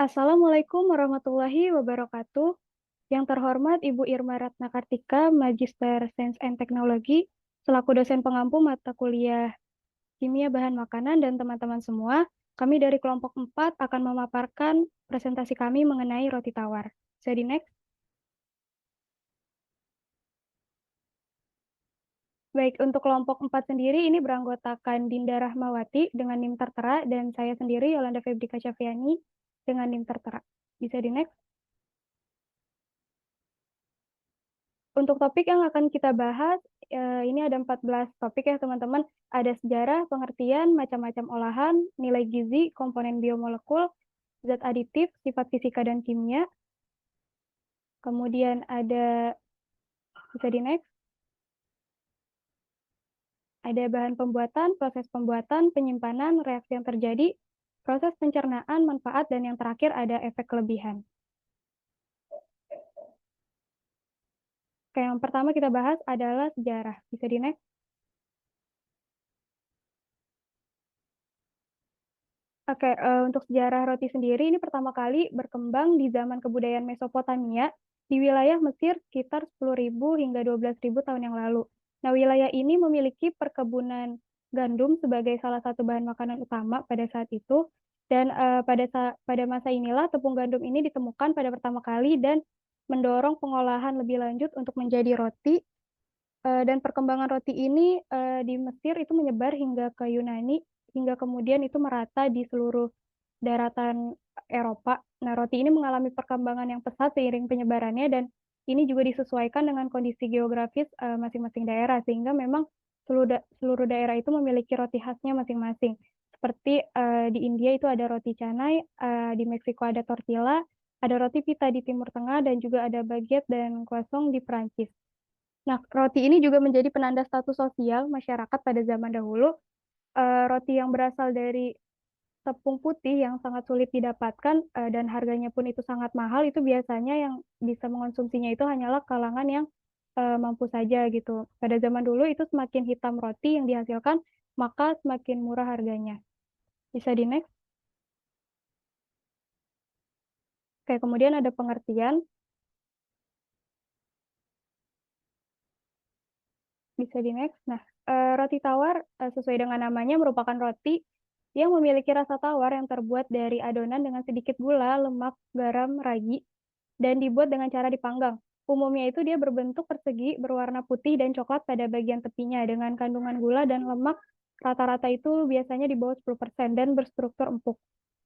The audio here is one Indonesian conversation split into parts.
Assalamualaikum warahmatullahi wabarakatuh. Yang terhormat Ibu Irma Ratna Kartika, Magister Sains and Teknologi, selaku dosen pengampu mata kuliah Kimia Bahan Makanan dan teman-teman semua, kami dari kelompok 4 akan memaparkan presentasi kami mengenai roti tawar. Jadi next. Baik, untuk kelompok 4 sendiri ini beranggotakan Dinda Rahmawati dengan NIM tertera dan saya sendiri Yolanda Febrika Syafiani dengan NIM tertera. Bisa di next. Untuk topik yang akan kita bahas, ini ada 14 topik ya teman-teman. Ada sejarah, pengertian, macam-macam olahan, nilai gizi, komponen biomolekul, zat aditif, sifat fisika dan kimia. Kemudian ada, bisa di next, ada bahan pembuatan, proses pembuatan, penyimpanan, reaksi yang terjadi, proses pencernaan, manfaat, dan yang terakhir ada efek kelebihan. Oke, yang pertama kita bahas adalah sejarah. Bisa di next. Oke, untuk sejarah roti sendiri ini pertama kali berkembang di zaman kebudayaan Mesopotamia di wilayah Mesir sekitar 10.000 hingga 12.000 tahun yang lalu. Nah, wilayah ini memiliki perkebunan gandum sebagai salah satu bahan makanan utama pada saat itu. Dan pada masa inilah tepung gandum ini ditemukan pada pertama kali dan mendorong pengolahan lebih lanjut untuk menjadi roti. Dan perkembangan roti ini di Mesir itu menyebar hingga ke Yunani, hingga kemudian itu merata di seluruh daratan Eropa. Nah, roti ini mengalami perkembangan yang pesat seiring penyebarannya dan ini juga disesuaikan dengan kondisi geografis masing-masing daerah sehingga memang seluruh daerah itu memiliki roti khasnya masing-masing. Seperti di India itu ada roti canai, di Meksiko ada tortilla, ada roti pita di Timur Tengah dan juga ada baguette dan croissant di Prancis. Nah, roti ini juga menjadi penanda status sosial masyarakat pada zaman dahulu. Roti yang berasal dari tepung putih yang sangat sulit didapatkan dan harganya pun itu sangat mahal, itu biasanya yang bisa mengonsumsinya itu hanyalah kalangan yang mampu saja gitu. Pada zaman dulu itu semakin hitam roti yang dihasilkan, maka semakin murah harganya. Bisa di next. Oke, kemudian ada pengertian. Bisa di next. Nah, roti tawar sesuai dengan namanya merupakan roti yang memiliki rasa tawar yang terbuat dari adonan dengan sedikit gula, lemak, garam, ragi, dan dibuat dengan cara dipanggang. Umumnya itu dia berbentuk persegi, berwarna putih dan coklat pada bagian tepinya, dengan kandungan gula dan lemak rata-rata itu biasanya di bawah 10% dan berstruktur empuk.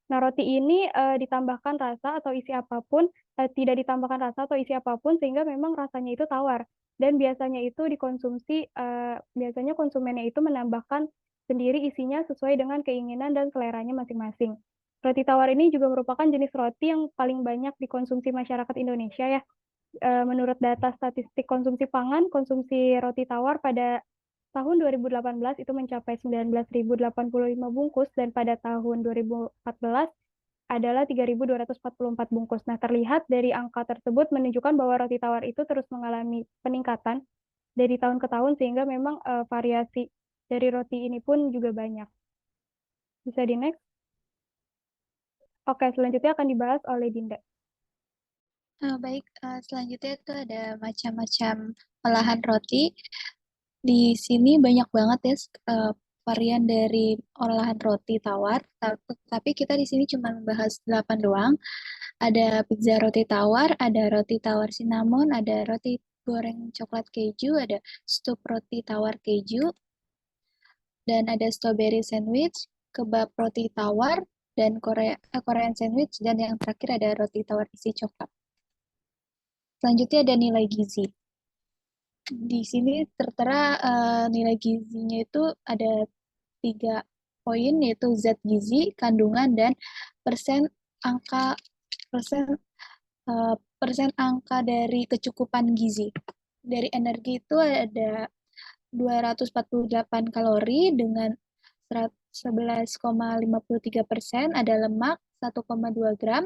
Nah, roti ini ditambahkan rasa atau isi apapun, tidak ditambahkan rasa atau isi apapun, sehingga memang rasanya itu tawar. Dan biasanya itu dikonsumsi, biasanya konsumennya itu menambahkan sendiri isinya sesuai dengan keinginan dan seleranya masing-masing. Roti tawar ini juga merupakan jenis roti yang paling banyak dikonsumsi masyarakat Indonesia ya. Menurut data statistik konsumsi pangan, konsumsi roti tawar pada tahun 2018 itu mencapai 19.085 bungkus dan pada tahun 2014 adalah 3.244 bungkus. Nah, terlihat dari angka tersebut menunjukkan bahwa roti tawar itu terus mengalami peningkatan dari tahun ke tahun sehingga memang variasi dari roti ini pun juga banyak. Bisa di next. Oke, selanjutnya akan dibahas oleh Dinda. Baik, selanjutnya itu ada macam-macam olahan roti. Di sini banyak banget ya varian dari olahan roti tawar, tapi kita di sini cuma membahas 8 doang. Ada pizza roti tawar, ada roti tawar cinnamon, ada roti goreng coklat keju, ada stup roti tawar keju, dan ada strawberry sandwich, kebab roti tawar, dan Korean sandwich, dan yang terakhir ada roti tawar isi coklat. Selanjutnya ada nilai gizi. Di sini tertera nilai gizinya itu ada 3 poin, yaitu zat gizi, kandungan, dan persen angka persen persen angka dari kecukupan gizi. Dari energi itu ada 248 kalori dengan 11,53%, ada lemak 1,2 gram,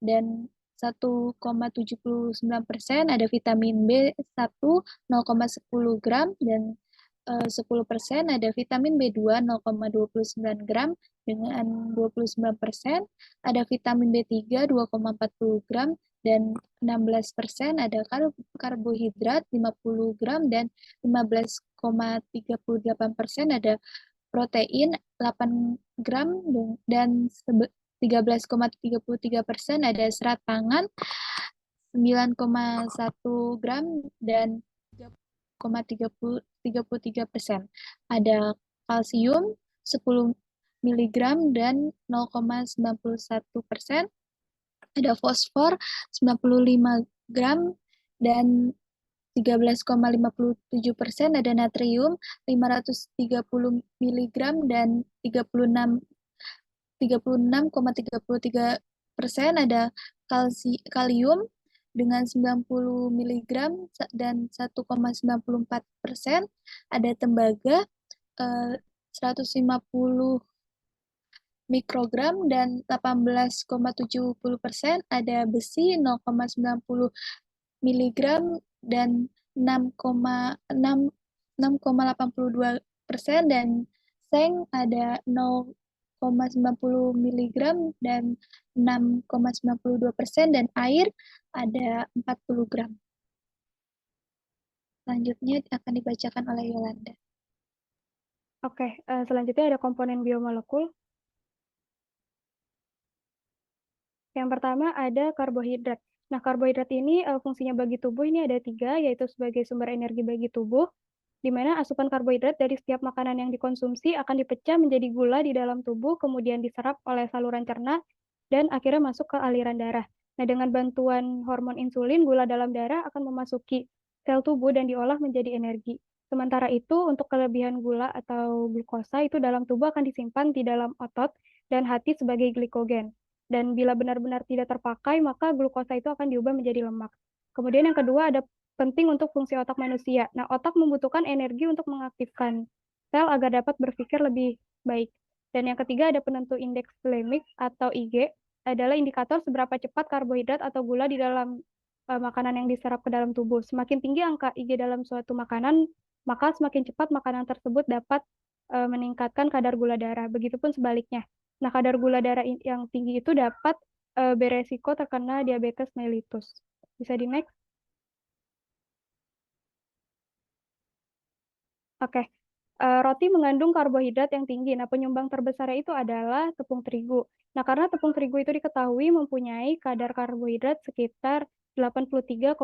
dan 1,79% ada vitamin B1 0,10 gram, dan 10% ada vitamin B2 0,29 gram dengan 29%, ada vitamin B3 2,40 gram dan 16% ada karbohidrat 50 gram dan 15,38% ada protein 8 gram dan 13,33% ada serat pangan 9,1 gram dan 3,33%. Ada kalsium 10 miligram dan 0,91%. Ada fosfor 95 gram dan 13,57%. Ada natrium 530 miligram dan 36,33%. Ada kalium dengan 90 miligram dan 1,94%. Ada tembaga 150 mikrogram dan 18,70%. Ada besi 0,90 miligram dan 6,82% dan seng ada 0,90 miligram dan 6,92% dan air ada 40 gram. Selanjutnya akan dibacakan oleh Yolanda. Oke, selanjutnya ada komponen biomolekul. Yang pertama ada karbohidrat. Nah, karbohidrat ini fungsinya bagi tubuh ini ada 3, yaitu sebagai sumber energi bagi tubuh, di mana asupan karbohidrat dari setiap makanan yang dikonsumsi akan dipecah menjadi gula di dalam tubuh, kemudian diserap oleh saluran cerna, dan akhirnya masuk ke aliran darah. Nah, dengan bantuan hormon insulin, gula dalam darah akan memasuki sel tubuh dan diolah menjadi energi. Sementara itu, untuk kelebihan gula atau glukosa itu dalam tubuh akan disimpan di dalam otot dan hati sebagai glikogen. Dan bila benar-benar tidak terpakai, maka glukosa itu akan diubah menjadi lemak. Kemudian yang kedua ada penting untuk fungsi otak manusia. Nah, otak membutuhkan energi untuk mengaktifkan sel agar dapat berpikir lebih baik. Dan yang ketiga ada penentu indeks glikemik atau IG, adalah indikator seberapa cepat karbohidrat atau gula di dalam makanan yang diserap ke dalam tubuh. Semakin tinggi angka IG dalam suatu makanan, maka semakin cepat makanan tersebut dapat meningkatkan kadar gula darah. Begitupun sebaliknya. Nah, kadar gula darah yang tinggi itu dapat beresiko terkena diabetes mellitus. Bisa di next? Oke. Roti mengandung karbohidrat yang tinggi. Nah, penyumbang terbesarnya itu adalah tepung terigu. Nah, karena tepung terigu itu diketahui mempunyai kadar karbohidrat sekitar 83,60%,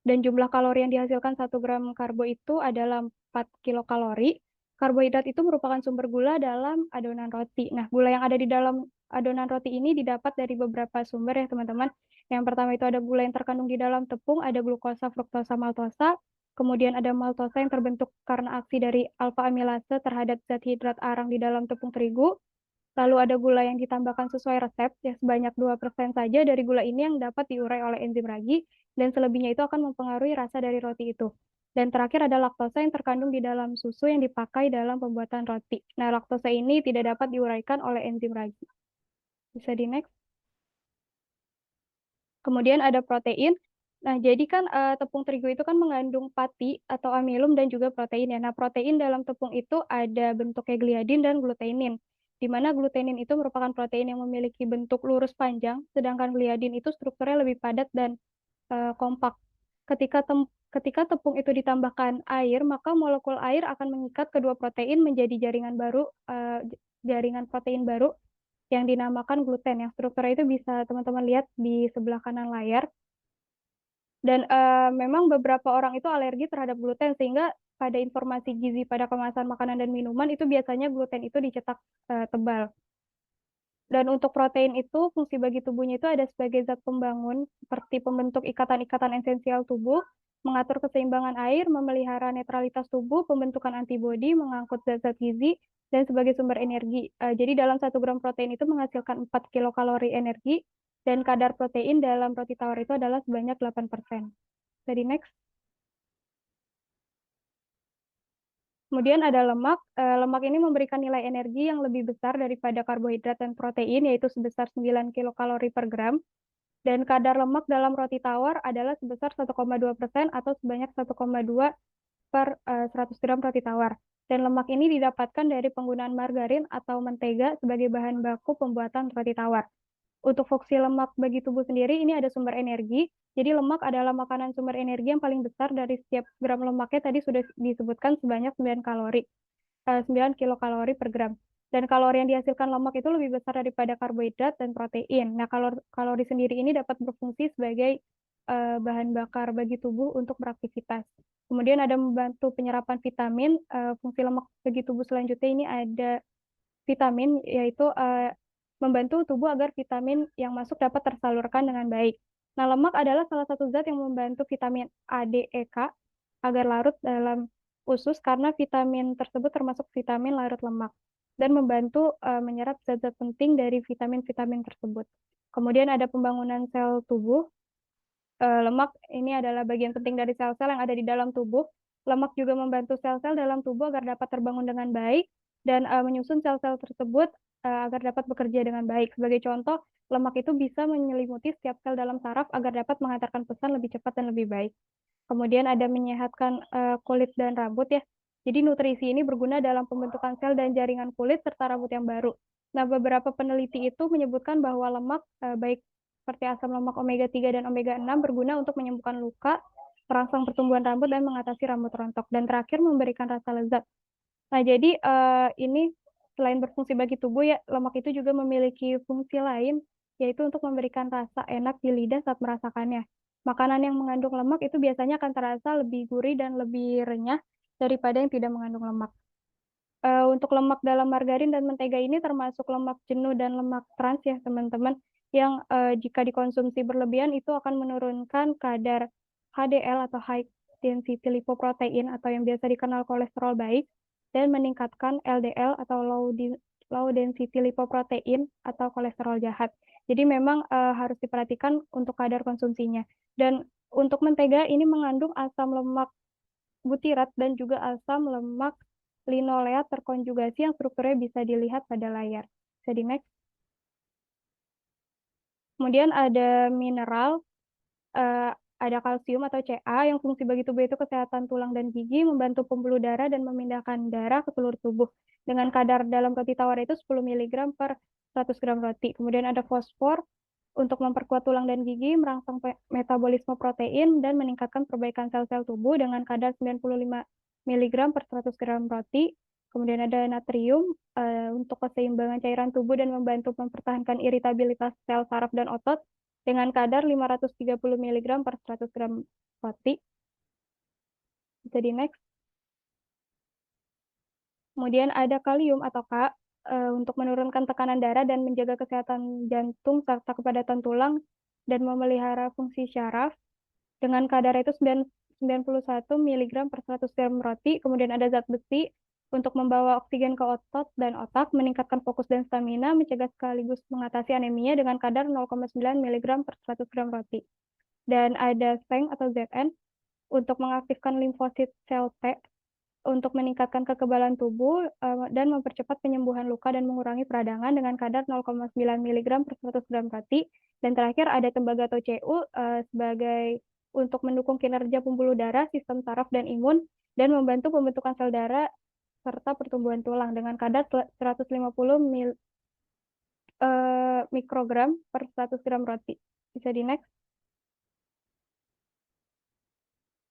dan jumlah kalori yang dihasilkan 1 gram karbo itu adalah 4 kilokalori. Karbohidrat itu merupakan sumber gula dalam adonan roti. Nah, gula yang ada di dalam adonan roti ini didapat dari beberapa sumber ya, teman-teman. Yang pertama itu ada gula yang terkandung di dalam tepung, ada glukosa, fruktosa, maltosa. Kemudian ada maltosa yang terbentuk karena aksi dari alfa amilase terhadap zat hidrat arang di dalam tepung terigu. Lalu ada gula yang ditambahkan sesuai resep, ya sebanyak 2% saja dari gula ini yang dapat diurai oleh enzim ragi, dan selebihnya itu akan mempengaruhi rasa dari roti itu. Dan terakhir ada laktosa yang terkandung di dalam susu yang dipakai dalam pembuatan roti. Nah, laktosa ini tidak dapat diuraikan oleh enzim ragi. Bisa di next. Kemudian ada protein. Nah, jadi kan tepung terigu itu kan mengandung pati atau amilum dan juga protein ya. Nah, protein dalam tepung itu ada bentuknya gliadin dan glutenin. Di mana glutenin itu merupakan protein yang memiliki bentuk lurus panjang, sedangkan gliadin itu strukturnya lebih padat dan kompak. Ketika tepung itu ditambahkan air, maka molekul air akan mengikat kedua protein menjadi jaringan baru, jaringan protein baru yang dinamakan gluten. Yang strukturnya itu bisa teman-teman lihat di sebelah kanan layar. Dan memang beberapa orang itu alergi terhadap gluten, sehingga pada informasi gizi pada kemasan makanan dan minuman itu biasanya gluten itu dicetak tebal. Dan untuk protein itu, fungsi bagi tubuhnya itu ada sebagai zat pembangun, seperti pembentuk ikatan-ikatan esensial tubuh, mengatur keseimbangan air, memelihara netralitas tubuh, pembentukan antibodi, mengangkut zat-zat gizi, dan sebagai sumber energi. Jadi dalam 1 gram protein itu menghasilkan 4 kilokalori energi, dan kadar protein dalam roti tawar itu adalah sebanyak 8%. Jadi next. Kemudian ada lemak. Lemak ini memberikan nilai energi yang lebih besar daripada karbohidrat dan protein, yaitu sebesar 9 kilokalori per gram. Dan kadar lemak dalam roti tawar adalah sebesar 1,2% atau sebanyak 1,2 per 100 gram roti tawar. Dan lemak ini didapatkan dari penggunaan margarin atau mentega sebagai bahan baku pembuatan roti tawar. Untuk fungsi lemak bagi tubuh sendiri, ini ada sumber energi. Jadi lemak adalah makanan sumber energi yang paling besar dari setiap gram lemaknya tadi sudah disebutkan sebanyak 9 kalori, 9 kilokalori per gram. Dan kalori yang dihasilkan lemak itu lebih besar daripada karbohidrat dan protein. Nah, kalori sendiri ini dapat berfungsi sebagai bahan bakar bagi tubuh untuk beraktivitas. Kemudian ada membantu penyerapan vitamin. Fungsi lemak bagi tubuh selanjutnya ini ada vitamin, yaitu membantu tubuh agar vitamin yang masuk dapat tersalurkan dengan baik. Nah, lemak adalah salah satu zat yang membantu vitamin A, D, E, K agar larut dalam usus karena vitamin tersebut termasuk vitamin larut lemak dan membantu menyerap zat-zat penting dari vitamin-vitamin tersebut. Kemudian ada pembangunan sel tubuh. Lemak ini adalah bagian penting dari sel-sel yang ada di dalam tubuh. Lemak juga membantu sel-sel dalam tubuh agar dapat terbangun dengan baik dan menyusun sel-sel tersebut agar dapat bekerja dengan baik. Sebagai contoh, lemak itu bisa menyelimuti setiap sel dalam saraf agar dapat mengantarkan pesan lebih cepat dan lebih baik. Kemudian ada menyehatkan kulit dan rambut ya. Jadi nutrisi ini berguna dalam pembentukan sel dan jaringan kulit serta rambut yang baru. Nah, beberapa peneliti itu menyebutkan bahwa lemak baik seperti asam lemak omega 3 dan omega 6 berguna untuk menyembuhkan luka, merangsang pertumbuhan rambut dan mengatasi rambut rontok dan terakhir memberikan rasa lezat. Nah, jadi ini selain berfungsi bagi tubuh ya, lemak itu juga memiliki fungsi lain yaitu untuk memberikan rasa enak di lidah saat merasakannya. Makanan yang mengandung lemak itu biasanya akan terasa lebih gurih dan lebih renyah daripada yang tidak mengandung lemak. Untuk lemak dalam margarin dan mentega ini termasuk lemak jenuh dan lemak trans ya teman-teman, yang jika dikonsumsi berlebihan itu akan menurunkan kadar HDL atau high density lipoprotein atau yang biasa dikenal kolesterol baik dan meningkatkan LDL atau low density lipoprotein atau kolesterol jahat. Jadi memang harus diperhatikan untuk kadar konsumsinya. Dan untuk mentega ini mengandung asam lemak butirat dan juga asam lemak linoleat terkonjugasi yang strukturnya bisa dilihat pada layar. Bisa di next. Kemudian ada mineral, eh, ada kalsium atau Ca yang fungsi bagi tubuh itu kesehatan tulang dan gigi, membantu pembuluh darah dan memindahkan darah ke seluruh tubuh. Dengan kadar dalam roti tawar itu 10 mg per 100 gram roti. Kemudian ada fosfor untuk memperkuat tulang dan gigi, merangsang metabolisme protein, dan meningkatkan perbaikan sel-sel tubuh dengan kadar 95 mg per 100 gram roti. Kemudian ada natrium untuk keseimbangan cairan tubuh dan membantu mempertahankan iritabilitas sel saraf dan otot dengan kadar 530 mg per 100 gram roti. Bisa di next. Kemudian ada kalium atau K untuk menurunkan tekanan darah dan menjaga kesehatan jantung serta kepadatan tulang dan memelihara fungsi syaraf dengan kadar itu 91 mg per 100 gram roti. Kemudian ada zat besi untuk membawa oksigen ke otot dan otak, meningkatkan fokus dan stamina, mencegah sekaligus mengatasi anemia dengan kadar 0,9 mg per 100 gram roti. Dan ada Zn atau Zn untuk mengaktifkan limfosit sel T untuk meningkatkan kekebalan tubuh dan mempercepat penyembuhan luka dan mengurangi peradangan dengan kadar 0,9 mg per 100 gram roti. Dan terakhir ada tembaga atau Cu sebagai untuk mendukung kinerja pembuluh darah, sistem saraf dan imun, dan membantu pembentukan sel darah serta pertumbuhan tulang dengan kadar 150 mikrogram per 100 gram roti. Bisa di next.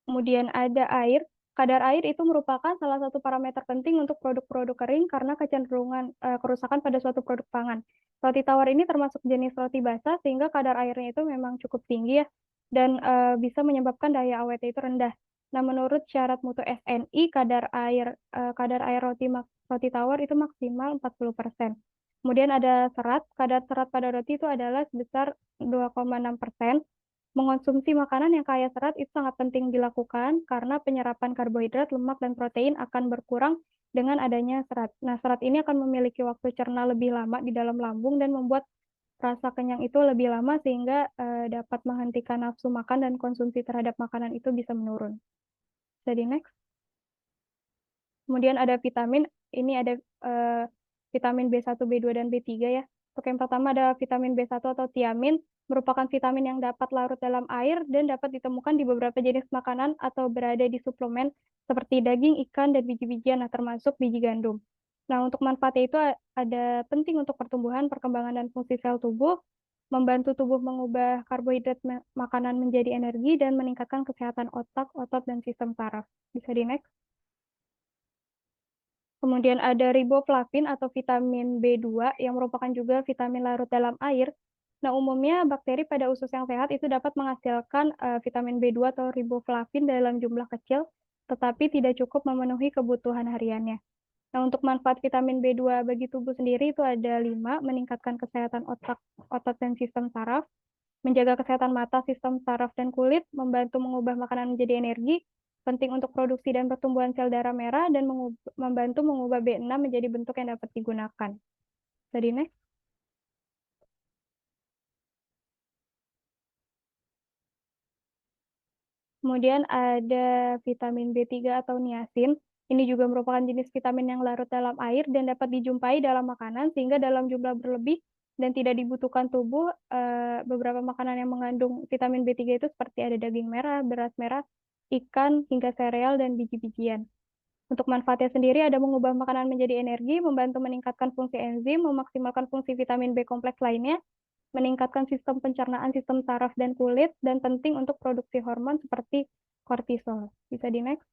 Kemudian ada air. Kadar air itu merupakan salah satu parameter penting untuk produk-produk kering karena kecenderungan kerusakan pada suatu produk pangan. Roti tawar ini termasuk jenis roti basah sehingga kadar airnya itu memang cukup tinggi ya dan bisa menyebabkan daya awetnya itu rendah. Nah, menurut syarat mutu SNI kadar air roti tawar itu maksimal 40%. Kemudian ada serat. Kadar serat pada roti itu adalah sebesar 2,6%. Mengonsumsi makanan yang kaya serat itu sangat penting dilakukan karena penyerapan karbohidrat, lemak, dan protein akan berkurang dengan adanya serat. Nah, serat ini akan memiliki waktu cerna lebih lama di dalam lambung dan membuat rasa kenyang itu lebih lama sehingga dapat menghentikan nafsu makan dan konsumsi terhadap makanan itu bisa menurun. Jadi next. Kemudian ada vitamin, ini ada vitamin B1, B2, dan B3 ya. Untuk yang pertama ada vitamin B1 atau tiamin, merupakan vitamin yang dapat larut dalam air dan dapat ditemukan di beberapa jenis makanan atau berada di suplemen seperti daging, ikan, dan biji-bijian, nah, termasuk biji gandum. Nah, untuk manfaatnya itu ada penting untuk pertumbuhan, perkembangan, dan fungsi sel tubuh, membantu tubuh mengubah karbohidrat makanan menjadi energi, dan meningkatkan kesehatan otak, otot, dan sistem saraf. Bisa di next. Kemudian ada riboflavin atau vitamin B2 yang merupakan juga vitamin larut dalam air. Nah, umumnya bakteri pada usus yang sehat itu dapat menghasilkan vitamin B2 atau riboflavin dalam jumlah kecil, tetapi tidak cukup memenuhi kebutuhan hariannya. Nah, untuk manfaat vitamin B2 bagi tubuh sendiri itu ada 5, meningkatkan kesehatan otak, otot, dan sistem saraf, menjaga kesehatan mata, sistem saraf, dan kulit, membantu mengubah makanan menjadi energi, penting untuk produksi dan pertumbuhan sel darah merah, dan membantu mengubah B6 menjadi bentuk yang dapat digunakan. Tadi next. Kemudian ada vitamin B3 atau niacin. Ini juga merupakan jenis vitamin yang larut dalam air dan dapat dijumpai dalam makanan sehingga dalam jumlah berlebih dan tidak dibutuhkan tubuh. Beberapa makanan yang mengandung vitamin B3 itu seperti ada daging merah, beras merah, ikan, hingga sereal dan biji-bijian. Untuk manfaatnya sendiri ada mengubah makanan menjadi energi, membantu meningkatkan fungsi enzim, memaksimalkan fungsi vitamin B kompleks lainnya, meningkatkan sistem pencernaan, sistem saraf, dan kulit, dan penting untuk produksi hormon seperti kortisol. Bisa di next.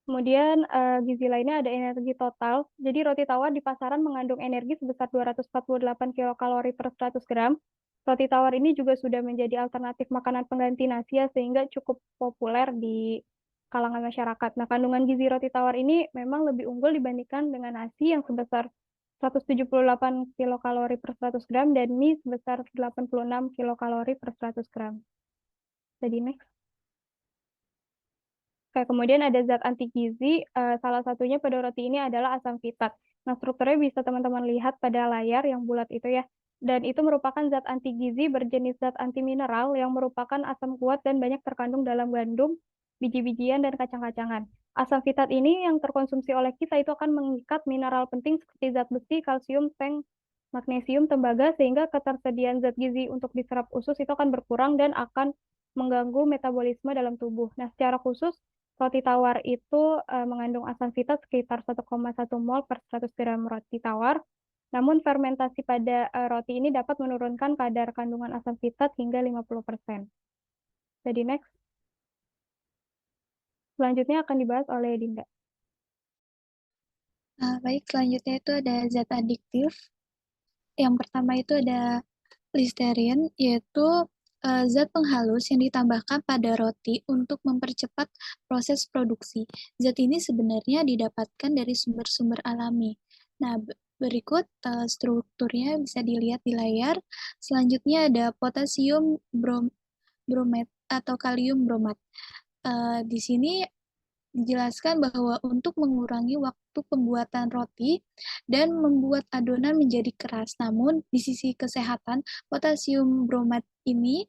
Kemudian gizi lainnya ada energi total. Jadi roti tawar di pasaran mengandung energi sebesar 248 kilokalori per 100 gram. Roti tawar ini juga sudah menjadi alternatif makanan pengganti nasi ya, sehingga cukup populer di kalangan masyarakat. Nah, kandungan gizi roti tawar ini memang lebih unggul dibandingkan dengan nasi yang sebesar 178 kilokalori per 100 gram dan mie sebesar 86 kilokalori per 100 gram. Jadi next. Oke, kemudian ada zat anti gizi, salah satunya pada roti ini adalah asam fitat. Nah, strukturnya bisa teman-teman lihat pada layar yang bulat itu ya. Dan itu merupakan zat anti gizi berjenis zat anti mineral yang merupakan asam kuat dan banyak terkandung dalam gandum, biji-bijian, dan kacang-kacangan. Asam fitat ini yang terkonsumsi oleh kita itu akan mengikat mineral penting seperti zat besi, kalsium, seng, magnesium, tembaga, sehingga ketersediaan zat gizi untuk diserap usus itu akan berkurang dan akan mengganggu metabolisme dalam tubuh. Nah, secara khusus, roti tawar itu mengandung asam fitat sekitar 1,1 mol per 100 gram roti tawar. Namun fermentasi pada roti ini dapat menurunkan kadar kandungan asam fitat hingga 50%. Jadi next. Selanjutnya akan dibahas oleh Dinda. Baik, selanjutnya itu ada zat adiktif. Yang pertama itu ada listerin, yaitu zat penghalus yang ditambahkan pada roti untuk mempercepat proses produksi. Zat ini sebenarnya didapatkan dari sumber-sumber alami. Nah, berikut strukturnya bisa dilihat di layar. Selanjutnya ada potasium bromat atau kalium bromat. Di sini dijelaskan bahwa untuk mengurangi waktu pembuatan roti dan membuat adonan menjadi keras. Namun, di sisi kesehatan, potasium bromat ini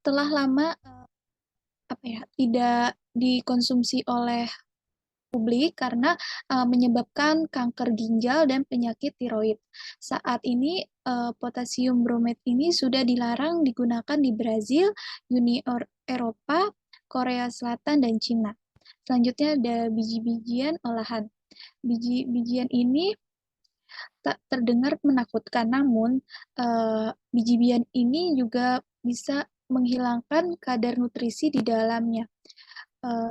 telah lama tidak dikonsumsi oleh publik karena menyebabkan kanker ginjal dan penyakit tiroid. Saat ini potasium bromat ini sudah dilarang digunakan di Brazil, Uni Eropa, Korea Selatan, dan Cina. Selanjutnya ada biji-bijian olahan. Biji-bijian ini tak terdengar menakutkan, namun biji-bijian ini juga bisa menghilangkan kadar nutrisi di dalamnya.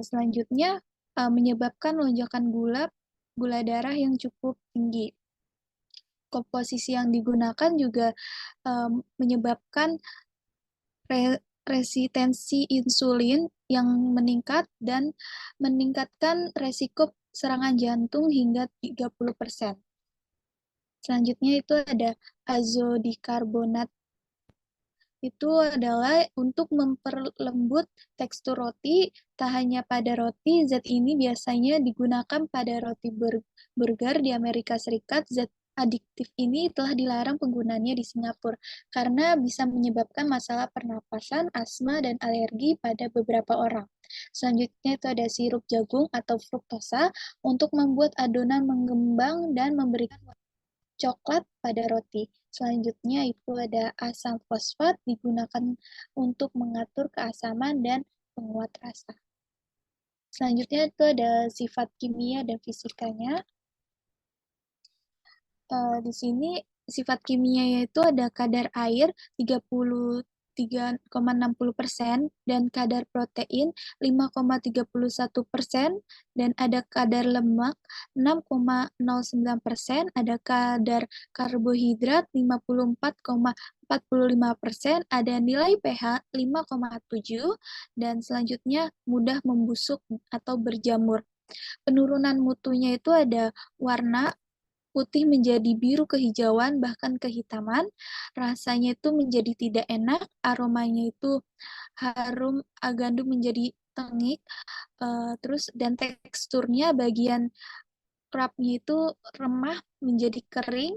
Selanjutnya menyebabkan lonjakan gula darah yang cukup tinggi. Komposisi yang digunakan juga menyebabkan resistensi insulin yang meningkat dan meningkatkan resiko serangan jantung hingga 30%. Selanjutnya itu ada azodikarbonat. Itu adalah untuk memperlembut tekstur roti. Tak hanya pada roti, zat ini biasanya digunakan pada roti burger di Amerika Serikat. Zat adiktif ini telah dilarang penggunaannya di Singapura karena bisa menyebabkan masalah pernapasan, asma, dan alergi pada beberapa orang. Selanjutnya itu ada sirup jagung atau fruktosa untuk membuat adonan mengembang dan memberikan coklat pada roti. Selanjutnya itu ada asam fosfat digunakan untuk mengatur keasaman dan penguat rasa. Selanjutnya itu ada sifat kimia dan fisikanya. Di sini sifat kimianya itu ada kadar air 33,60% dan kadar protein 5,31% dan ada kadar lemak 6,09%, ada kadar karbohidrat 54,45%, ada nilai pH 5,7 dan selanjutnya mudah membusuk atau berjamur. Penurunan mutunya itu ada warna putih menjadi biru kehijauan, bahkan kehitaman. Rasanya itu menjadi tidak enak, aromanya itu harum, gandum menjadi tengik, terus dan teksturnya bagian kerapnya itu remah menjadi kering,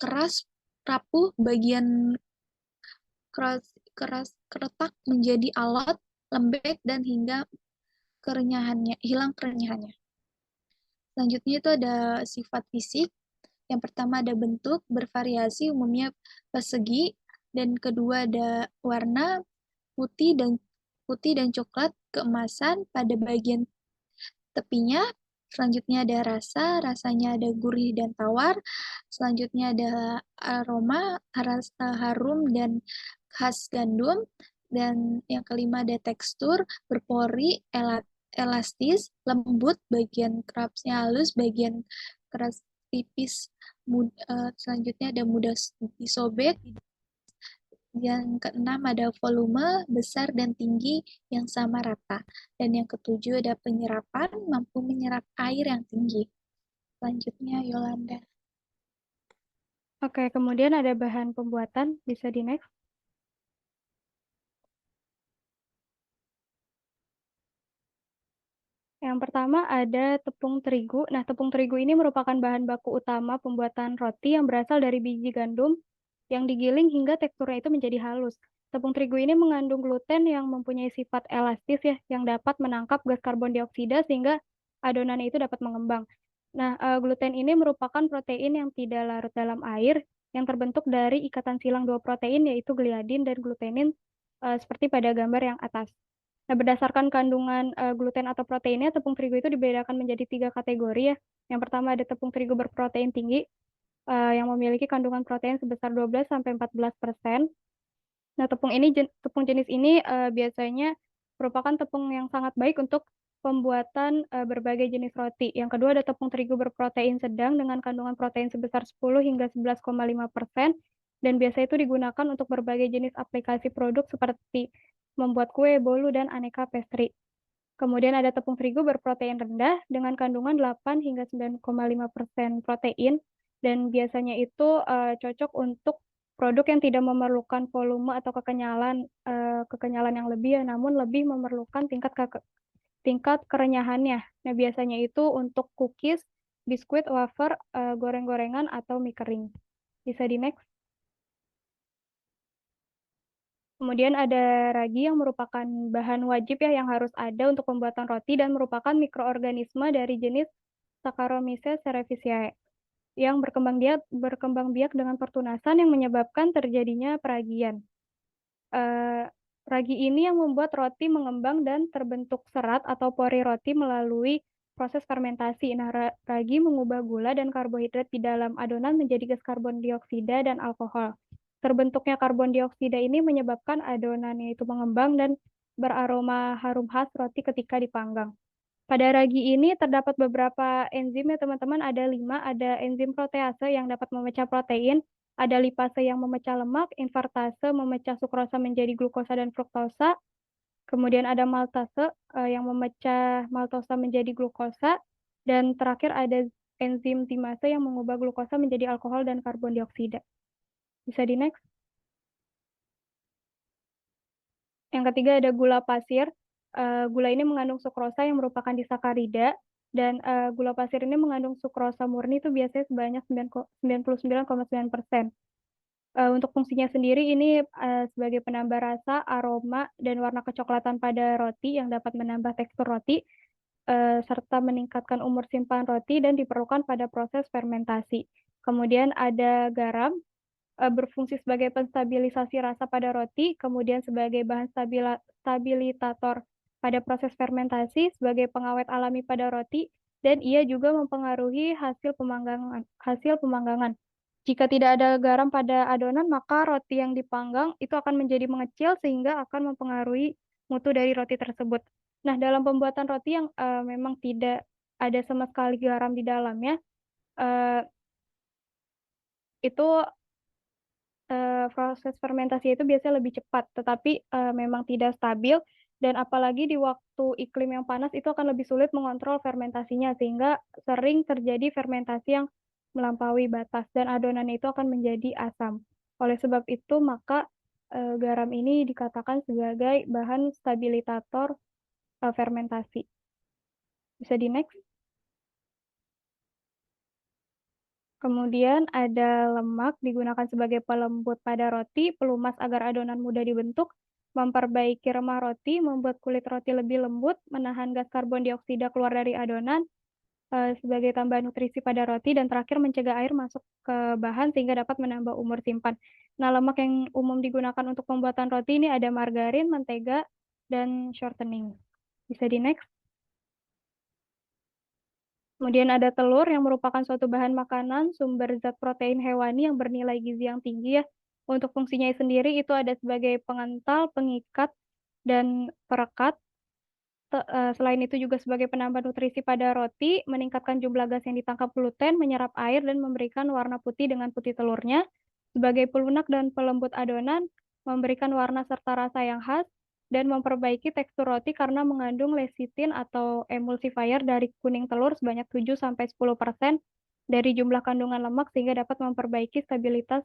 keras, rapuh, bagian keras, keras keretak menjadi alot, lembek, dan hingga hilang kerenyahannya. Selanjutnya itu ada sifat fisik. Yang pertama ada bentuk, bervariasi, umumnya persegi, dan kedua ada warna putih dan coklat keemasan pada bagian tepinya. Selanjutnya ada rasa, rasanya ada gurih dan tawar. Selanjutnya ada aroma, harum dan khas gandum. Dan yang kelima ada tekstur, berpori, elastis, lembut, bagian kerapsnya halus, bagian keras tipis. Selanjutnya ada mudah disobek. Yang keenam ada volume besar dan tinggi yang sama rata. Dan yang ketujuh ada penyerapan, mampu menyerap air yang tinggi. Selanjutnya Yolanda. Oke, kemudian ada bahan pembuatan, bisa di next. Yang pertama ada tepung terigu. Nah, tepung terigu ini merupakan bahan baku utama pembuatan roti yang berasal dari biji gandum yang digiling hingga teksturnya itu menjadi halus. Tepung terigu ini mengandung gluten yang mempunyai sifat elastis ya, yang dapat menangkap gas karbon dioksida sehingga adonannya itu dapat mengembang. Nah, gluten ini merupakan protein yang tidak larut dalam air yang terbentuk dari ikatan silang dua protein yaitu gliadin dan glutenin seperti pada gambar yang atas. Nah, berdasarkan kandungan gluten atau proteinnya, tepung terigu itu dibedakan menjadi 3 kategori ya. Yang pertama ada tepung terigu berprotein tinggi, yang memiliki kandungan protein sebesar 12-14%. Nah, tepung jenis ini biasanya merupakan tepung yang sangat baik untuk pembuatan berbagai jenis roti. Yang kedua ada tepung terigu berprotein sedang dengan kandungan protein sebesar 10 hingga 11,5%, dan biasa itu digunakan untuk berbagai jenis aplikasi produk seperti membuat kue, bolu, dan aneka pastry. Kemudian ada tepung terigu berprotein rendah dengan kandungan 8 hingga 9,5% protein, dan biasanya itu cocok untuk produk yang tidak memerlukan volume atau kekenyalan yang lebih ya, namun lebih memerlukan tingkat kerenyahannya. Nah, biasanya itu untuk cookies, biskuit, wafer, goreng-gorengan atau mie kering. Bisa di next. Kemudian ada ragi yang merupakan bahan wajib ya yang harus ada untuk pembuatan roti dan merupakan mikroorganisme dari jenis Saccharomyces cerevisiae yang berkembang biak dengan pertunasan yang menyebabkan terjadinya peragian. Eh, Ragi ini yang membuat roti mengembang dan terbentuk serat atau pori roti melalui proses fermentasi. Nah, ragi mengubah gula dan karbohidrat di dalam adonan menjadi gas karbon dioksida dan alkohol. Terbentuknya karbon dioksida ini menyebabkan adonannya itu mengembang dan beraroma harum khas roti ketika dipanggang. Pada ragi ini terdapat beberapa enzim ya teman-teman, ada 5, ada enzim protease yang dapat memecah protein, ada lipase yang memecah lemak, invertase memecah sukrosa menjadi glukosa dan fruktosa, kemudian ada maltase yang memecah maltosa menjadi glukosa, dan terakhir ada enzim timase yang mengubah glukosa menjadi alkohol dan karbon dioksida. Bisa di next. Yang ketiga ada gula pasir. Gula ini mengandung sukrosa yang merupakan disakarida, dan gula pasir ini mengandung sukrosa murni itu biasanya sebanyak 99,9%. Untuk fungsinya sendiri ini sebagai penambah rasa, aroma, dan warna kecoklatan pada roti yang dapat menambah tekstur roti, serta meningkatkan umur simpan roti dan diperlukan pada proses fermentasi. Kemudian ada garam, berfungsi sebagai penstabilisasi rasa pada roti, kemudian sebagai bahan stabilitator pada proses fermentasi, sebagai pengawet alami pada roti, dan ia juga mempengaruhi hasil pemanggangan. Jika tidak ada garam pada adonan, maka roti yang dipanggang itu akan menjadi mengecil sehingga akan mempengaruhi mutu dari roti tersebut. Nah, dalam pembuatan roti yang memang tidak ada sama sekali garam di dalamnya, eh, itu proses fermentasi itu biasanya lebih cepat, tetapi memang tidak stabil, dan apalagi di waktu iklim yang panas itu akan lebih sulit mengontrol fermentasinya, sehingga sering terjadi fermentasi yang melampaui batas, dan adonan itu akan menjadi asam. Oleh sebab itu, maka garam ini dikatakan sebagai bahan stabilitator fermentasi. Bisa di next. Kemudian ada lemak digunakan sebagai pelembut pada roti, pelumas agar adonan mudah dibentuk, memperbaiki remah roti, membuat kulit roti lebih lembut, menahan gas karbon dioksida keluar dari adonan, sebagai tambahan nutrisi pada roti, dan terakhir mencegah air masuk ke bahan sehingga dapat menambah umur simpan. Nah, lemak yang umum digunakan untuk pembuatan roti ini ada margarin, mentega, dan shortening. Bisa di next. Kemudian ada telur yang merupakan suatu bahan makanan sumber zat protein hewani yang bernilai gizi yang tinggi ya. Untuk fungsinya sendiri itu ada sebagai pengental, pengikat, dan perekat. Selain itu juga sebagai penambah nutrisi pada roti, meningkatkan jumlah gas yang ditangkap gluten, menyerap air, dan memberikan warna putih dengan putih telurnya. Sebagai pelunak dan pelembut adonan, memberikan warna serta rasa yang khas, dan memperbaiki tekstur roti karena mengandung lecithin atau emulsifier dari kuning telur sebanyak 7-10% dari jumlah kandungan lemak sehingga dapat memperbaiki stabilitas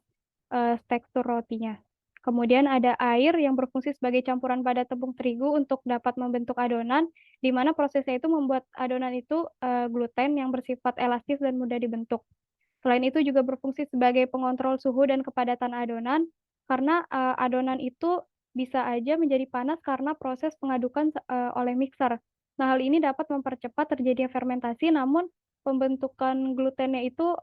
tekstur rotinya. Kemudian ada air yang berfungsi sebagai campuran pada tepung terigu untuk dapat membentuk adonan, di mana prosesnya itu membuat adonan itu gluten yang bersifat elastis dan mudah dibentuk. Selain itu juga berfungsi sebagai pengontrol suhu dan kepadatan adonan, karena adonan itu bisa aja menjadi panas karena proses pengadukan oleh mixer. Nah, hal ini dapat mempercepat terjadinya fermentasi, namun pembentukan glutennya itu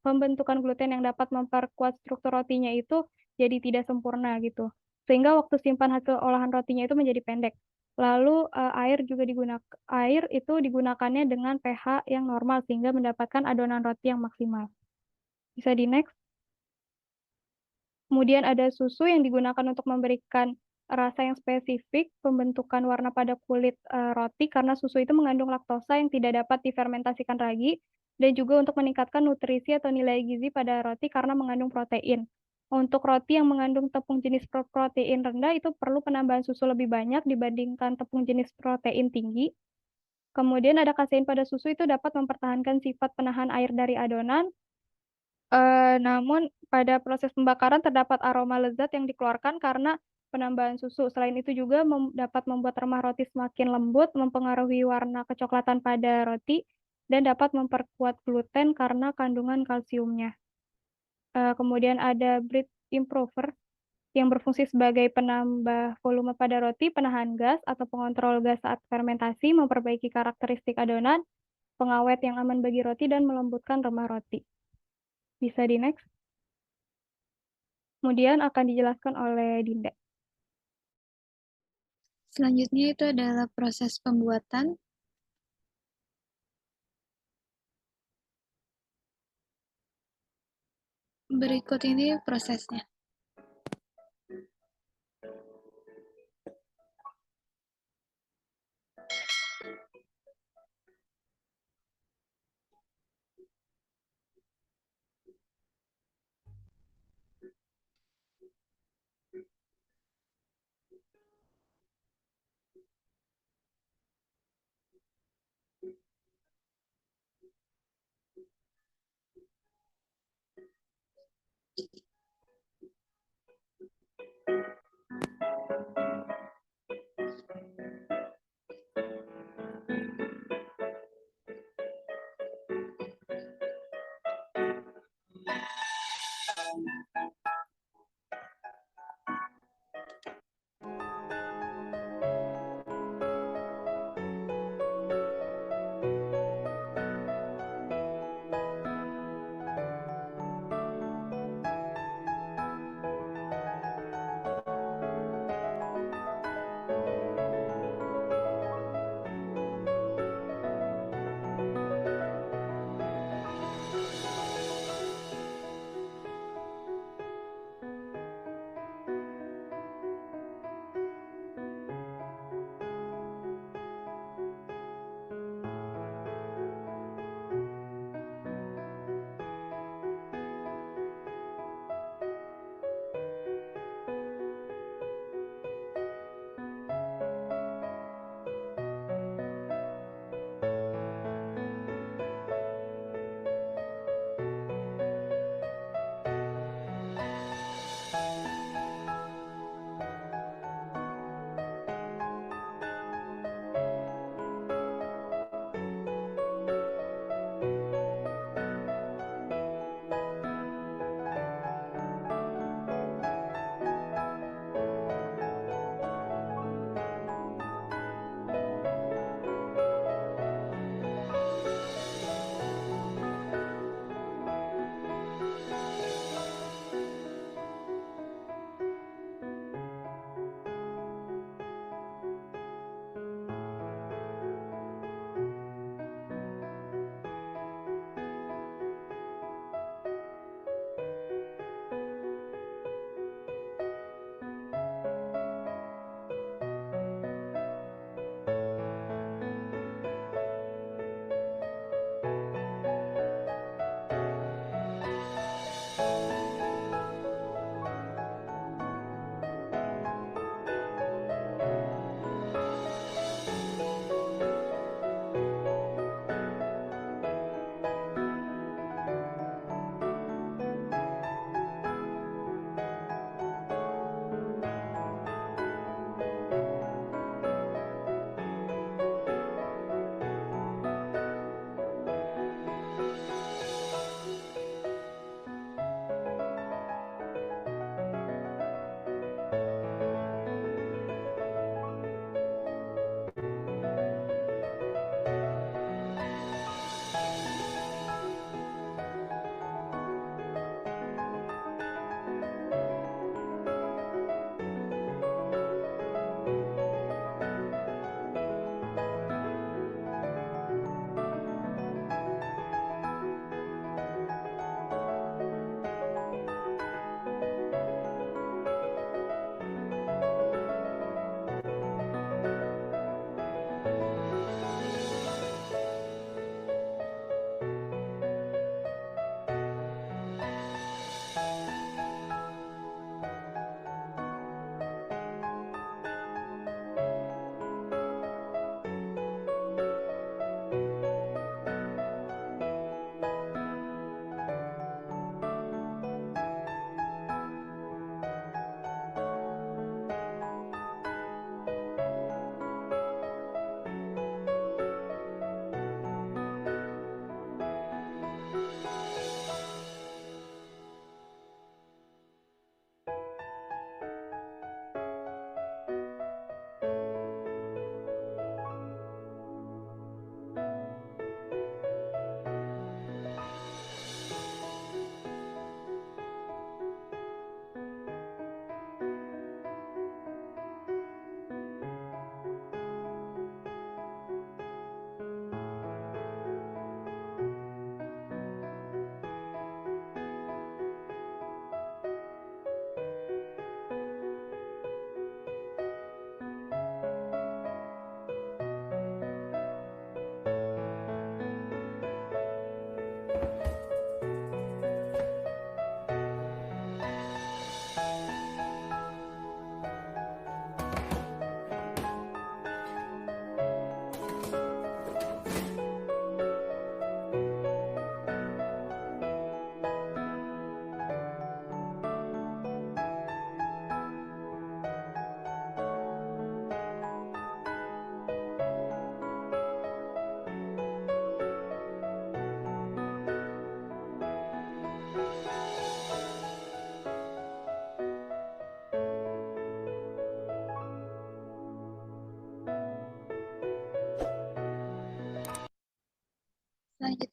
pembentukan gluten yang dapat memperkuat struktur rotinya itu jadi tidak sempurna gitu. Sehingga waktu simpan hasil olahan rotinya itu menjadi pendek. Lalu air itu digunakannya dengan pH yang normal sehingga mendapatkan adonan roti yang maksimal. Bisa di next. Kemudian ada susu yang digunakan untuk memberikan rasa yang spesifik, pembentukan warna pada kulit roti karena susu itu mengandung laktosa yang tidak dapat difermentasikan lagi, dan juga untuk meningkatkan nutrisi atau nilai gizi pada roti karena mengandung protein. Untuk roti yang mengandung tepung jenis protein rendah itu perlu penambahan susu lebih banyak dibandingkan tepung jenis protein tinggi. Kemudian ada kasein pada susu itu dapat mempertahankan sifat penahan air dari adonan. Namun pada proses pembakaran terdapat aroma lezat yang dikeluarkan karena penambahan susu. Selain itu juga dapat membuat remah roti semakin lembut, mempengaruhi warna kecoklatan pada roti, dan dapat memperkuat gluten karena kandungan kalsiumnya. Kemudian ada bread improver yang berfungsi sebagai penambah volume pada roti, penahan gas atau pengontrol gas saat fermentasi, memperbaiki karakteristik adonan, pengawet yang aman bagi roti, dan melembutkan remah roti. Bisa di next. Kemudian akan dijelaskan oleh Dinda. Selanjutnya itu adalah proses pembuatan. Berikut ini prosesnya.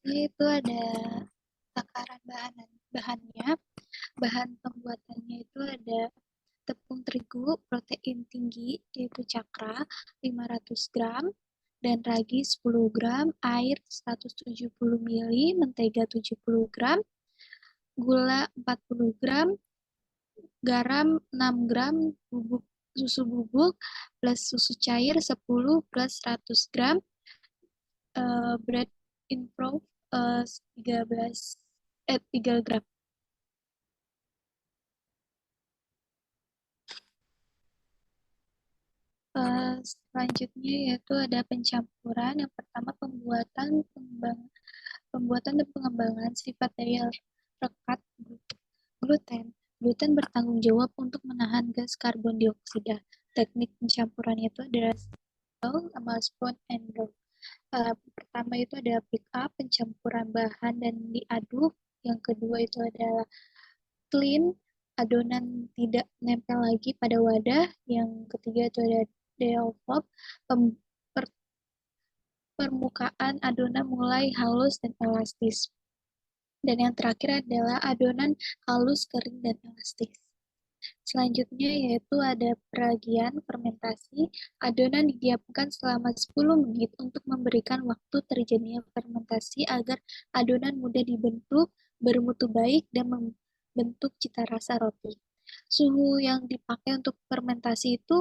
Itu ada takaran bahannya. Bahan pembuatannya itu ada tepung terigu protein tinggi yaitu cakra 500 gram dan ragi 10 gram, air 170 ml, mentega 70 gram, gula 40 gram, garam 6 gram, susu bubuk plus susu cair 10 plus 100 gram, bread improve 13 3 gram. Selanjutnya yaitu ada pencampuran. Yang pertama pembuatan dan pengembangan sifat daya rekat gluten. Gluten bertanggung jawab untuk menahan gas karbon dioksida. Teknik pencampuran itu adalah sama spoon and roll. Pertama itu ada pick up, pencampuran bahan dan diaduk. Yang kedua itu adalah clean, adonan tidak nempel lagi pada wadah. Yang ketiga itu ada develop, permukaan adonan mulai halus dan elastis. Dan yang terakhir adalah adonan halus, kering, dan elastis. Selanjutnya yaitu ada peragian fermentasi. Adonan didiamkan selama 10 menit untuk memberikan waktu terjadinya fermentasi agar adonan mudah dibentuk, bermutu baik, dan membentuk cita rasa roti. Suhu yang dipakai untuk fermentasi itu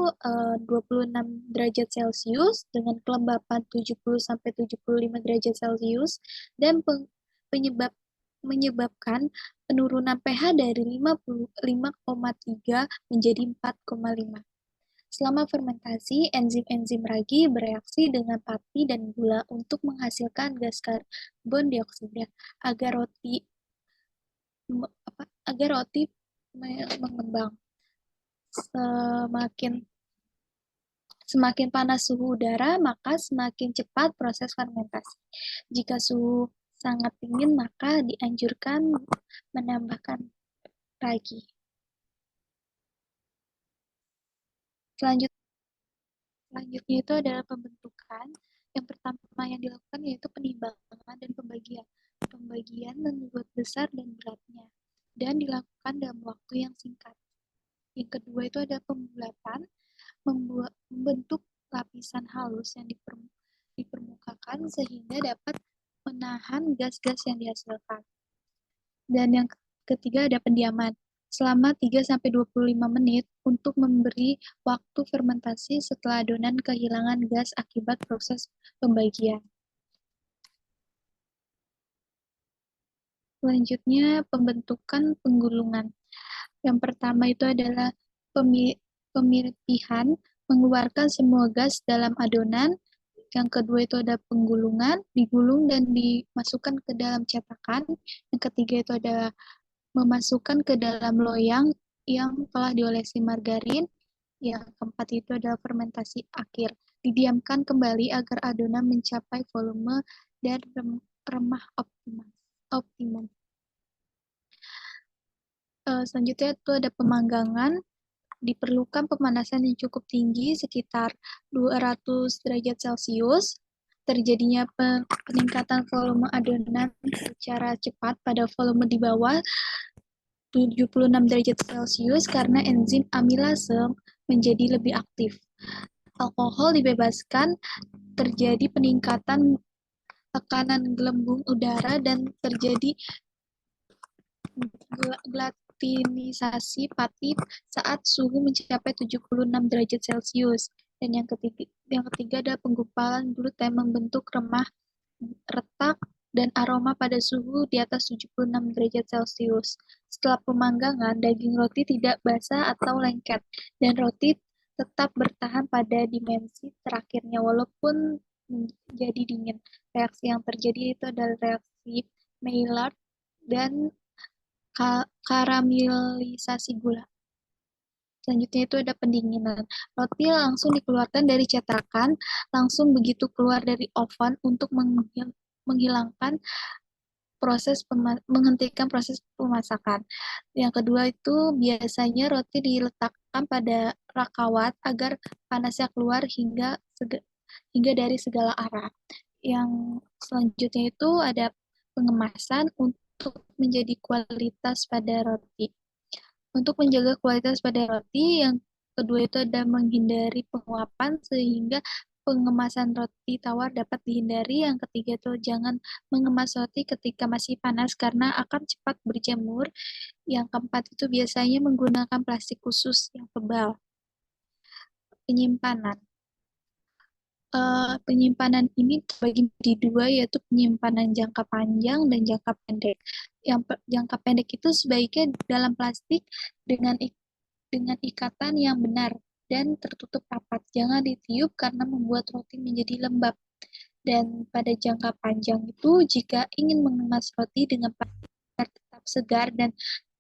26 derajat Celcius dengan kelembapan 70-75 derajat Celcius dan penyebab menyebabkan penurunan pH dari 5,3 menjadi 4,5. Selama fermentasi, enzim-enzim ragi bereaksi dengan pati dan gula untuk menghasilkan gas karbon dioksida agar roti mengembang. Semakin panas suhu udara, maka semakin cepat proses fermentasi. Jika suhu sangat dingin, maka dianjurkan menambahkan ragi. Selanjutnya itu adalah pembentukan. Yang pertama yang dilakukan yaitu penimbangan dan pembagian. Pembagian membuat besar dan beratnya, dan dilakukan dalam waktu yang singkat. Yang kedua itu ada pembulatan, membentuk lapisan halus yang dipermukakan sehingga dapat menahan gas-gas yang dihasilkan. Dan yang ketiga ada pendiaman selama 3-25 menit untuk memberi waktu fermentasi setelah adonan kehilangan gas akibat proses pembagian. Selanjutnya pembentukan penggulungan. Yang pertama itu adalah pemilihan, mengeluarkan semua gas dalam adonan. Yang kedua itu ada penggulungan, digulung dan dimasukkan ke dalam cetakan. Yang ketiga itu ada memasukkan ke dalam loyang yang telah diolesi margarin. Yang keempat itu adalah fermentasi akhir. Didiamkan kembali agar adonan mencapai volume dan remah optimum. Selanjutnya itu ada pemanggangan. Diperlukan pemanasan yang cukup tinggi, sekitar 200 derajat Celcius. Terjadinya peningkatan volume adonan secara cepat pada volume di bawah 76 derajat Celcius karena enzim amilase menjadi lebih aktif. Alkohol dibebaskan, terjadi peningkatan tekanan gelembung udara dan terjadi glatinisasi pati saat suhu mencapai 76 derajat Celcius. Dan yang ketiga ada penggumpalan gluten membentuk remah retak dan aroma pada suhu di atas 76 derajat Celcius. Setelah pemanggangan, daging roti tidak basah atau lengket, dan roti tetap bertahan pada dimensi terakhirnya walaupun menjadi dingin. Reaksi yang terjadi itu adalah reaksi Maillard dan karamelisasi gula. Selanjutnya itu ada pendinginan. Roti langsung dikeluarkan dari cetakan, langsung begitu keluar dari oven untuk menghilangkan menghentikan proses pemasakan. Yang kedua itu biasanya roti diletakkan pada rakawat agar panasnya keluar hingga dari segala arah. Yang selanjutnya itu ada pengemasan untuk menjadi kualitas pada roti. Untuk menjaga kualitas pada roti, yang kedua itu ada menghindari penguapan sehingga pengemasan roti tawar dapat dihindari. Yang ketiga itu jangan mengemas roti ketika masih panas karena akan cepat berjamur. Yang keempat itu biasanya menggunakan plastik khusus yang tebal. Penyimpanan. Penyimpanan ini terbagi menjadi dua, yaitu penyimpanan jangka panjang dan jangka pendek. Yang jangka pendek itu sebaiknya dalam plastik dengan dengan ikatan yang benar dan tertutup rapat. Jangan ditiup karena membuat roti menjadi lembab. Dan pada jangka panjang itu, jika ingin mengemas roti dengan tetap segar dan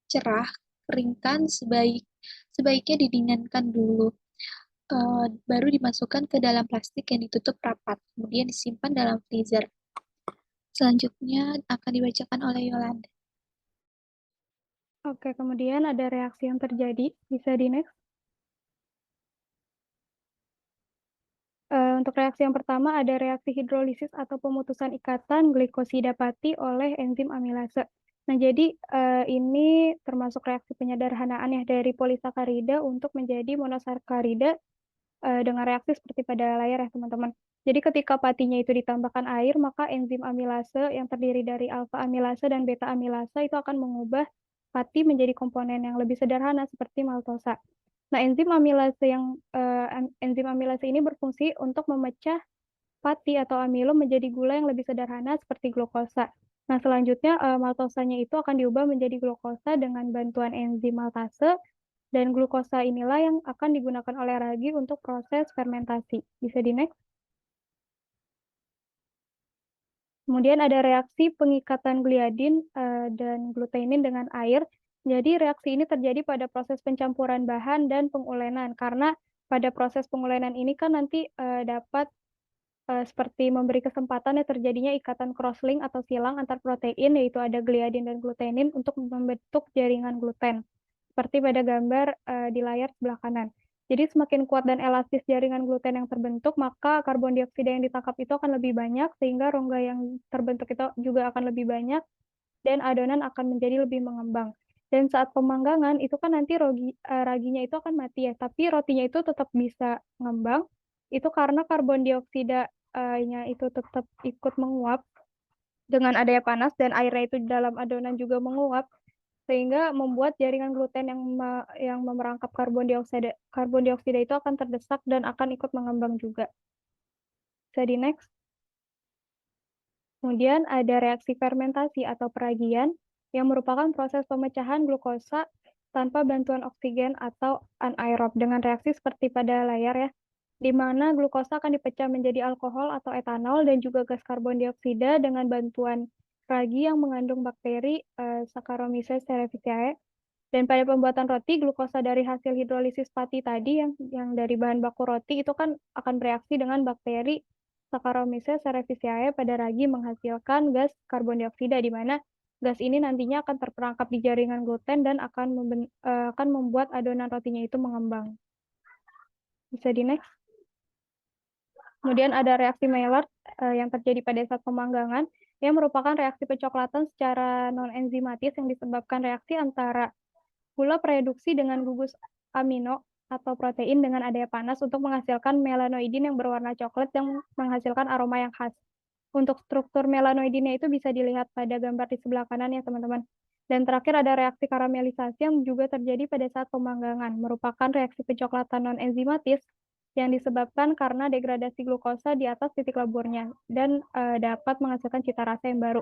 cerah, keringkan sebaiknya didinginkan dulu. Baru dimasukkan ke dalam plastik yang ditutup rapat, kemudian disimpan dalam freezer. Selanjutnya akan dibacakan oleh Yolanda. Oke, kemudian ada reaksi yang terjadi. Bisa di next. Untuk reaksi yang pertama ada reaksi hidrolisis atau pemutusan ikatan glikosida pati oleh enzim amilase. Nah, jadi ini termasuk reaksi penyederhanaan ya dari polisakarida untuk menjadi monosakarida dengan reaksi seperti pada layar ya teman-teman. Jadi ketika patinya itu ditambahkan air, maka enzim amilase yang terdiri dari alfa amilase dan beta amilase itu akan mengubah pati menjadi komponen yang lebih sederhana seperti maltosa. Nah, enzim amilase ini berfungsi untuk memecah pati atau amilo menjadi gula yang lebih sederhana seperti glukosa. Nah, selanjutnya maltosanya itu akan diubah menjadi glukosa dengan bantuan enzim maltase dan glukosa inilah yang akan digunakan oleh ragi untuk proses fermentasi. Bisa di next. Kemudian ada reaksi pengikatan gliadin dan glutenin dengan air. Jadi reaksi ini terjadi pada proses pencampuran bahan dan pengulenan karena pada proses pengulenan ini kan nanti dapat seperti memberi kesempatan ya terjadinya ikatan crosslink atau silang antar protein yaitu ada gliadin dan glutenin untuk membentuk jaringan gluten. Seperti pada gambar di layar sebelah kanan. Jadi semakin kuat dan elastis jaringan gluten yang terbentuk, maka karbon dioksida yang ditangkap itu akan lebih banyak, sehingga rongga yang terbentuk itu juga akan lebih banyak, dan adonan akan menjadi lebih mengembang. Dan saat pemanggangan, itu kan nanti raginya itu akan mati ya, tapi rotinya itu tetap bisa ngembang, itu karena karbon dioksida-nya itu tetap ikut menguap dengan adanya panas, dan airnya itu di dalam adonan juga menguap, sehingga membuat jaringan gluten yang memerangkap karbon dioksida itu akan terdesak dan akan ikut mengembang juga. Bisa di next. Kemudian ada reaksi fermentasi atau peragian yang merupakan proses pemecahan glukosa tanpa bantuan oksigen atau anaerob dengan reaksi seperti pada layar ya, di mana glukosa akan dipecah menjadi alkohol atau etanol dan juga gas karbon dioksida dengan bantuan ragi yang mengandung bakteri Saccharomyces cerevisiae. Dan pada pembuatan roti, glukosa dari hasil hidrolisis pati tadi yang dari bahan baku roti itu kan akan bereaksi dengan bakteri Saccharomyces cerevisiae pada ragi menghasilkan gas karbon dioksida di mana gas ini nantinya akan terperangkap di jaringan gluten dan akan membuat adonan rotinya itu mengembang. Bisa di next. Kemudian ada reaksi Maillard yang terjadi pada saat pemanggangan yang merupakan reaksi pencoklatan secara non-enzimatis yang disebabkan reaksi antara gula reduksi dengan gugus amino atau protein dengan adanya panas untuk menghasilkan melanoidin yang berwarna coklat yang menghasilkan aroma yang khas. Untuk struktur melanoidinnya itu bisa dilihat pada gambar di sebelah kanan ya teman-teman. Dan terakhir ada reaksi karamelisasi yang juga terjadi pada saat pemanggangan, merupakan reaksi pencoklatan non-enzimatis yang disebabkan karena degradasi glukosa di atas titik leburnya dan dapat menghasilkan cita rasa yang baru.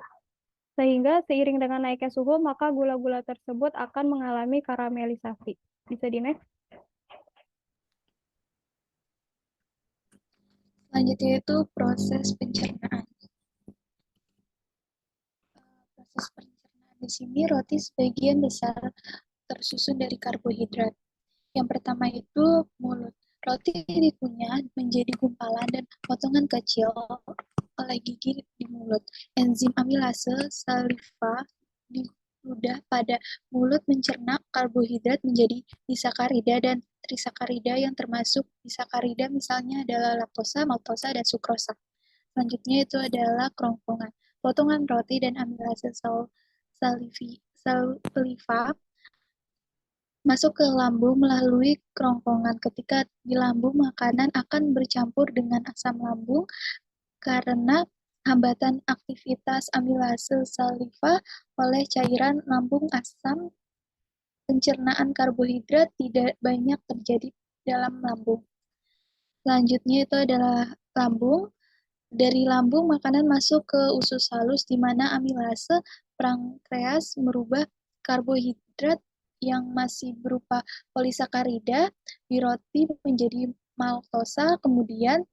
Sehingga seiring dengan naiknya suhu, maka gula-gula tersebut akan mengalami karamelisasi. Bisa di next. Selanjutnya itu proses pencernaan. Proses pencernaan di sini roti sebagian besar tersusun dari karbohidrat. Yang pertama itu mulut. Roti dikunyah menjadi gumpalan dan potongan kecil oleh gigi di mulut. Enzim amilase saliva di ludah pada mulut mencerna karbohidrat menjadi disakarida dan trisakarida yang termasuk disakarida misalnya adalah laktosa, maltosa, dan sukrosa. Selanjutnya itu adalah kerongkongan. potongan roti dan amilase saliva masuk ke lambung melalui kerongkongan. Ketika di lambung, makanan akan bercampur dengan asam lambung karena hambatan aktivitas amilase saliva oleh cairan lambung. Asam pencernaan karbohidrat tidak banyak terjadi dalam lambung. Selanjutnya itu adalah lambung. Dari lambung, makanan masuk ke usus halus di mana amilase pankreas merubah karbohidrat yang masih berupa polisakarida di roti menjadi maltosa. Kemudian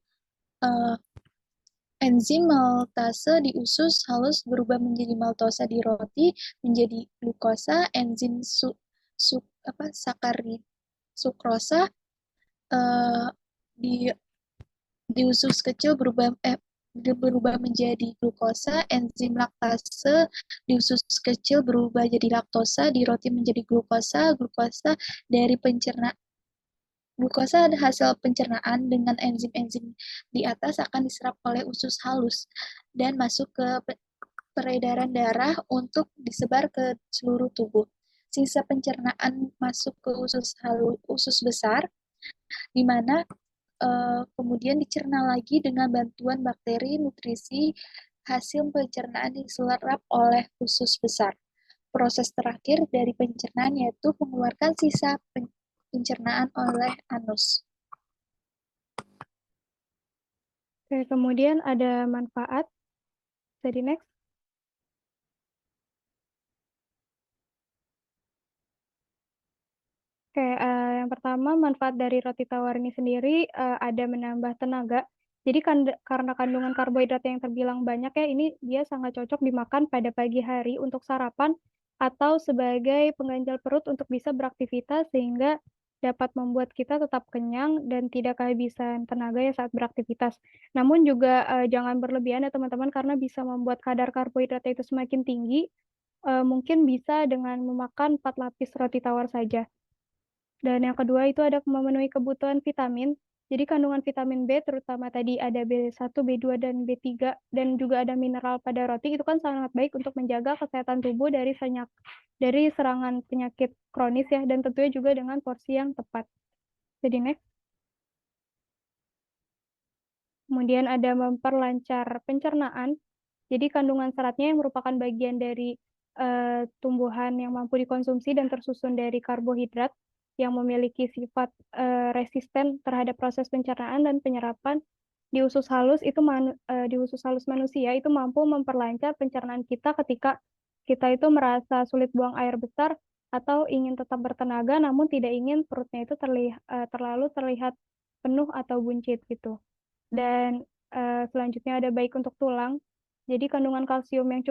enzim maltase di usus halus berubah menjadi maltosa di roti menjadi glukosa. Enzim sukrosa di usus kecil berubah menjadi glukosa. Enzim laktase di usus kecil berubah jadi laktosa, di roti menjadi glukosa. Glukosa hasil pencernaan dengan enzim-enzim di atas akan diserap oleh usus halus dan masuk ke peredaran darah untuk disebar ke seluruh tubuh. Sisa pencernaan masuk ke usus besar, di mana kemudian dicerna lagi dengan bantuan bakteri. Nutrisi hasil pencernaan diserap oleh usus besar. Proses terakhir dari pencernaan yaitu mengeluarkan sisa pencernaan oleh anus. Oke, kemudian ada manfaat. Jadi next. Oke, yang pertama manfaat dari roti tawar ini sendiri ada menambah tenaga. Jadi karena kandungan karbohidrat yang terbilang banyak ya, ini dia sangat cocok dimakan pada pagi hari untuk sarapan atau sebagai pengganjal perut untuk bisa beraktivitas sehingga dapat membuat kita tetap kenyang dan tidak kehabisan tenaga ya saat beraktivitas. Namun juga jangan berlebihan ya teman-teman karena bisa membuat kadar karbohidratnya itu semakin tinggi. Mungkin bisa dengan memakan 4 lapis roti tawar saja. Dan yang kedua itu ada memenuhi kebutuhan vitamin. Jadi kandungan vitamin B terutama tadi ada B1, B2, dan B3 dan juga ada mineral pada roti itu kan sangat baik untuk menjaga kesehatan tubuh dari serangan penyakit kronis ya dan tentunya juga dengan porsi yang tepat. Jadi next. Kemudian ada memperlancar pencernaan. Jadi kandungan seratnya yang merupakan bagian dari tumbuhan yang mampu dikonsumsi dan tersusun dari karbohidrat yang memiliki sifat resisten terhadap proses pencernaan dan penyerapan di usus halus di usus halus manusia itu mampu memperlancar pencernaan kita ketika kita itu merasa sulit buang air besar atau ingin tetap bertenaga namun tidak ingin perutnya itu terlalu terlihat penuh atau buncit gitu. Dan selanjutnya ada baik untuk tulang. Jadi kandungan kalsium yang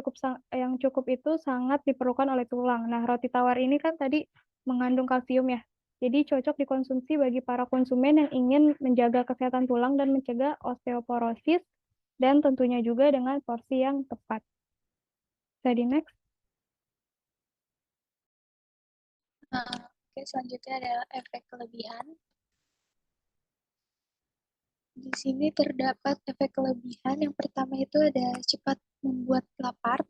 cukup itu sangat diperlukan oleh tulang. Nah, roti tawar ini kan tadi mengandung kalsium ya. Jadi cocok dikonsumsi bagi para konsumen yang ingin menjaga kesehatan tulang dan mencegah osteoporosis dan tentunya juga dengan porsi yang tepat. Jadi next. Oke, selanjutnya adalah efek kelebihan. Di sini terdapat efek kelebihan. Yang pertama itu ada cepat membuat lapar.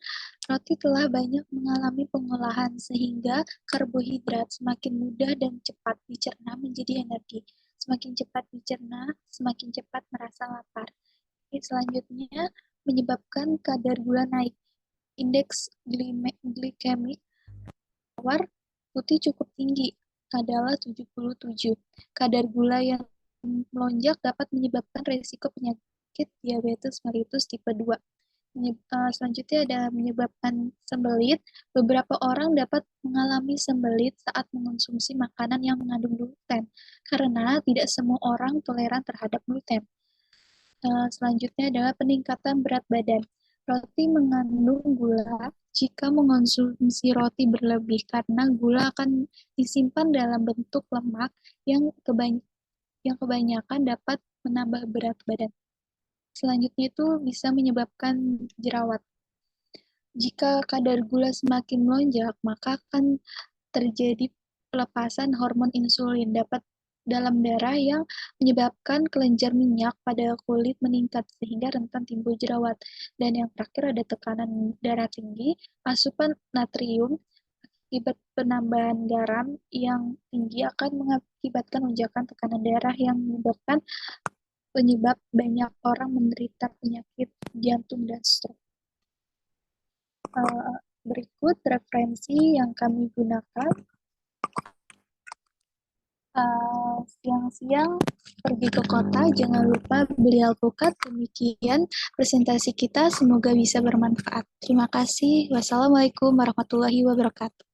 Roti telah banyak mengalami pengolahan sehingga karbohidrat semakin mudah dan cepat dicerna menjadi energi. Semakin cepat dicerna, semakin cepat merasa lapar. Selanjutnya menyebabkan kadar gula naik. Indeks glikemik tawar putih cukup tinggi, adalah 77. Kadar gula yang melonjak dapat menyebabkan resiko penyakit diabetes mellitus tipe 2. Selanjutnya ada menyebabkan sembelit. Beberapa orang dapat mengalami sembelit saat mengonsumsi makanan yang mengandung gluten, karena tidak semua orang toleran terhadap gluten. Selanjutnya adalah peningkatan berat badan. Roti mengandung gula. Jika mengonsumsi roti berlebih, karena gula akan disimpan dalam bentuk lemak yang kebanyakan dapat menambah berat badan. Selanjutnya itu bisa menyebabkan jerawat. Jika kadar gula semakin melonjak, maka akan terjadi pelepasan hormon insulin dapat dalam darah yang menyebabkan kelenjar minyak pada kulit meningkat sehingga rentan timbul jerawat. Dan yang terakhir ada tekanan darah tinggi, asupan natrium akibat penambahan garam yang tinggi akan mengakibatkan lonjakan tekanan darah yang menyebabkan penyebab banyak orang menderita penyakit jantung dan stroke. Berikut referensi yang kami gunakan. Siang-siang pergi ke kota, jangan lupa beli alpukat. Demikian presentasi kita, semoga bisa bermanfaat. Terima kasih. Wassalamualaikum warahmatullahi wabarakatuh.